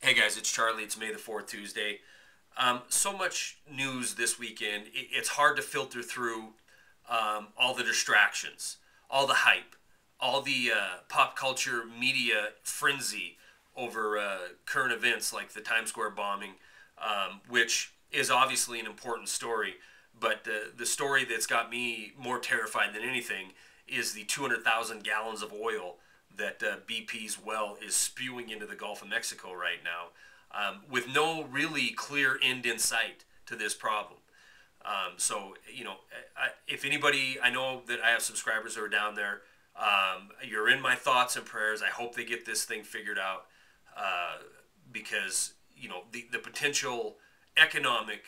Hey guys, it's Charlie. It's May the 4th, Tuesday. So much news this weekend. It's hard to filter through all the distractions, all the hype, all the pop culture media frenzy over current events like the Times Square bombing, which is obviously an important story. But the story that's got me more terrified than anything is the 200,000 gallons of oil that BP's well is spewing into the Gulf of Mexico right now, with no really clear end in sight to this problem. If anybody, I know that I have subscribers who are down there. You're in my thoughts and prayers. I hope they get this thing figured out, because the potential economic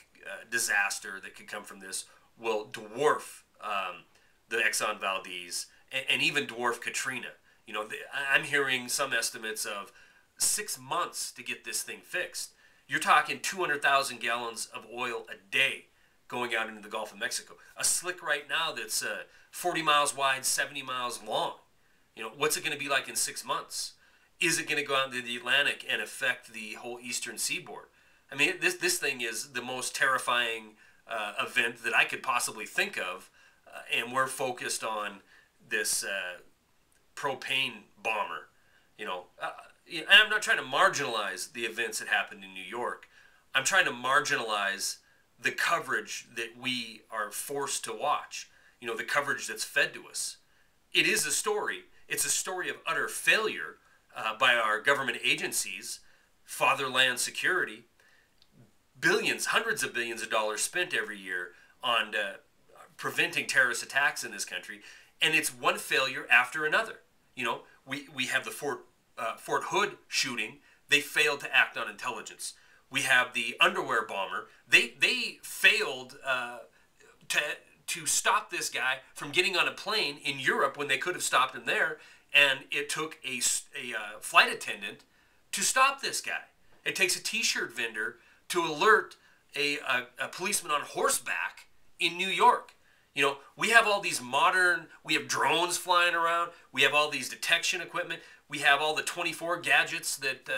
disaster that could come from this will dwarf the Exxon Valdez and even dwarf Katrina. I'm hearing some estimates of 6 months to get this thing fixed. You're talking 200,000 gallons of oil a day going out into the Gulf of Mexico. A slick right now that's 40 miles wide, 70 miles long. What's it going to be like in 6 months? Is it going to go out into the Atlantic and affect the whole eastern seaboard? I mean, this thing is the most terrifying event that I could possibly think of, and we're focused on this propane bomber. And I'm not trying to marginalize the events that happened in New York. I'm trying to marginalize the coverage that we are forced to watch. The coverage that's fed to us. It is a story. It's a story of utter failure by our government agencies, fatherland security, billions, hundreds of billions of dollars spent every year on preventing terrorist attacks in this country, and it's one failure after another. We have the Fort Hood shooting. They failed to act on intelligence. We have the underwear bomber. They failed to stop this guy from getting on a plane in Europe when they could have stopped him there, and it took a flight attendant to stop this guy. It takes a T-shirt vendor to alert a policeman on horseback in New York. We have all these we have drones flying around. We have all these detection equipment. We have all the 24 gadgets that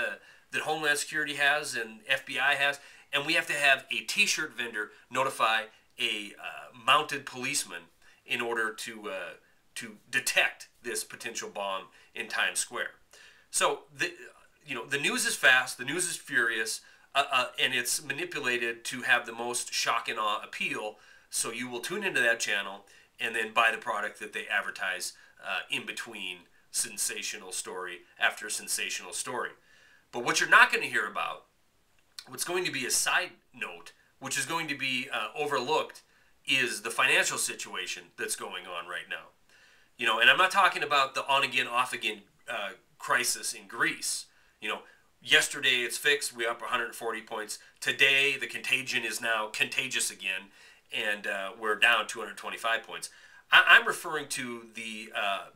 Homeland Security has and FBI has. And we have to have a T-shirt vendor notify a mounted policeman in order to detect this potential bomb in Times Square. So the news is fast. The news is furious. And it's manipulated to have the most shock and awe appeal. So you will tune into that channel and then buy the product that they advertise in between sensational story after sensational story. But what you're not going to hear about, what's going to be a side note, which is going to be overlooked, is the financial situation that's going on right now. And I'm not talking about the on-again, off-again crisis in Greece. Yesterday it's fixed, we're up 140 points. Today the contagion is now contagious again, and we're down 225 points. I'm referring to the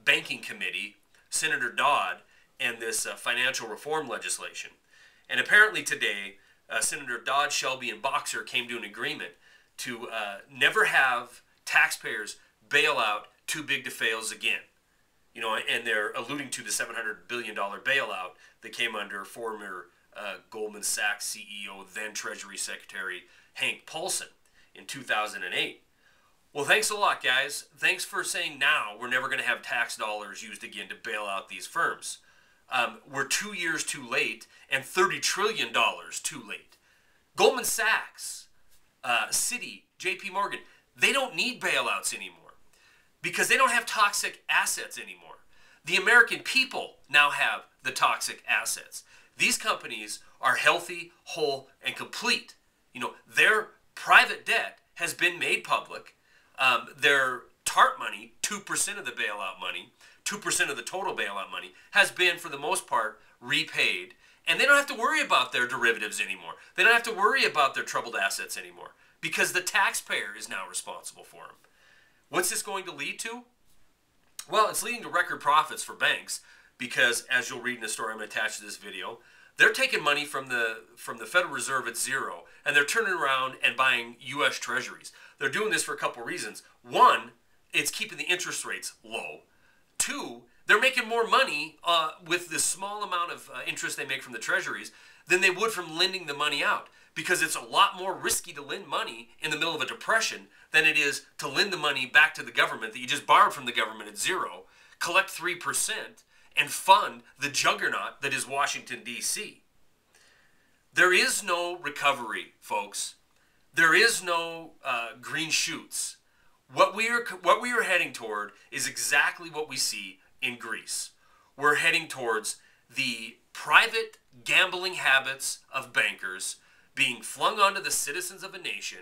Banking Committee, Senator Dodd, and this financial reform legislation. And apparently today, Senator Dodd, Shelby, and Boxer came to an agreement to never have taxpayers bail out too big to fails again. And they're alluding to the $700 billion bailout that came under former Goldman Sachs CEO, then Treasury Secretary Hank Paulson in 2008. Well, thanks a lot, guys. Thanks for saying now we're never going to have tax dollars used again to bail out these firms. We're 2 years too late and $30 trillion too late. Goldman Sachs, Citi, JP Morgan, they don't need bailouts anymore because they don't have toxic assets anymore. The American people now have the toxic assets. These companies are healthy, whole, and complete. Their private debt has been made public. Their TARP money, 2% of the bailout money, 2% of the total bailout money, has been, for the most part, repaid. And they don't have to worry about their derivatives anymore. They don't have to worry about their troubled assets anymore because the taxpayer is now responsible for them. What's this going to lead to? Well, it's leading to record profits for banks because, as you'll read in the story I'm going to attach to this video, they're taking money from the Federal Reserve at zero, and they're turning around and buying U.S. Treasuries. They're doing this for a couple reasons. One, it's keeping the interest rates low. Two, They're making more money with the small amount of interest they make from the treasuries than they would from lending the money out, because it's a lot more risky to lend money in the middle of a depression than it is to lend the money back to the government that you just borrowed from the government at zero, collect 3%, and fund the juggernaut that is Washington, D.C. There is no recovery, folks. There is no green shoots. What we are heading toward is exactly what we see in Greece. We're heading towards the private gambling habits of bankers being flung onto the citizens of a nation,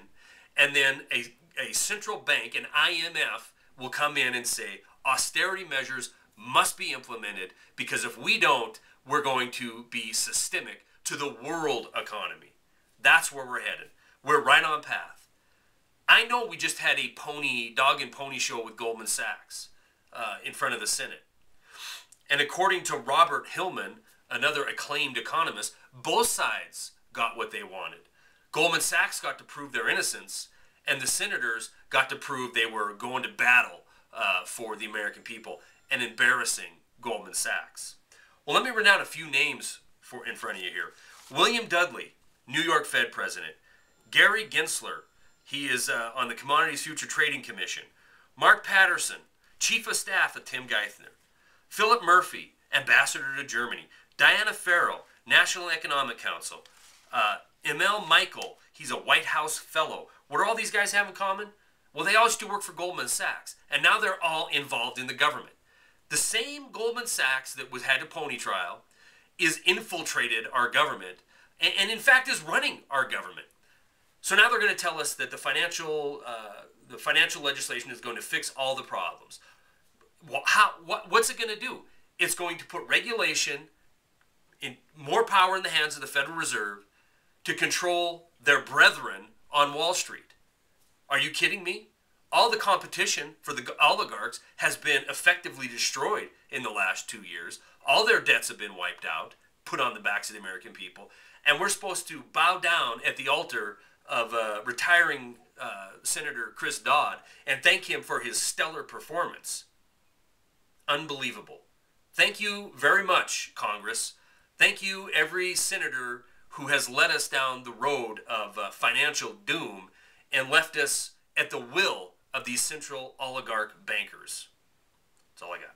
and then a central bank, an IMF, will come in and say austerity measures must be implemented, because if we don't, we're going to be systemic to the world economy. That's where we're headed. We're right on path. I know we just had a dog and pony show with Goldman Sachs in front of the Senate. And according to Robert Hillman, another acclaimed economist, both sides got what they wanted. Goldman Sachs got to prove their innocence, and the senators got to prove they were going to battle for the American people and embarrassing Goldman Sachs. Well, let me run down a few names in front of you here. William Dudley, New York Fed president. Gary Gensler, he is on the Commodities Future Trading Commission. Mark Patterson, chief of staff of Tim Geithner. Philip Murphy, ambassador to Germany. Diana Farrell, National Economic Council. Emil Michael, he's a White House fellow. What do all these guys have in common? Well, they all used to work for Goldman Sachs, and now they're all involved in the government. The same Goldman Sachs that had a pony trial is infiltrated our government, and in fact is running our government. So now they're going to tell us that the financial legislation is going to fix all the problems. Well, what's it going to do? It's going to put regulation, in more power in the hands of the Federal Reserve to control their brethren on Wall Street. Are you kidding me? All the competition for the oligarchs has been effectively destroyed in the last 2 years. All their debts have been wiped out, put on the backs of the American people. And we're supposed to bow down at the altar of retiring Senator Chris Dodd and thank him for his stellar performance. Unbelievable. Thank you very much, Congress. Thank you, every senator who has led us down the road of financial doom and left us at the will of these central oligarch bankers. That's all I got.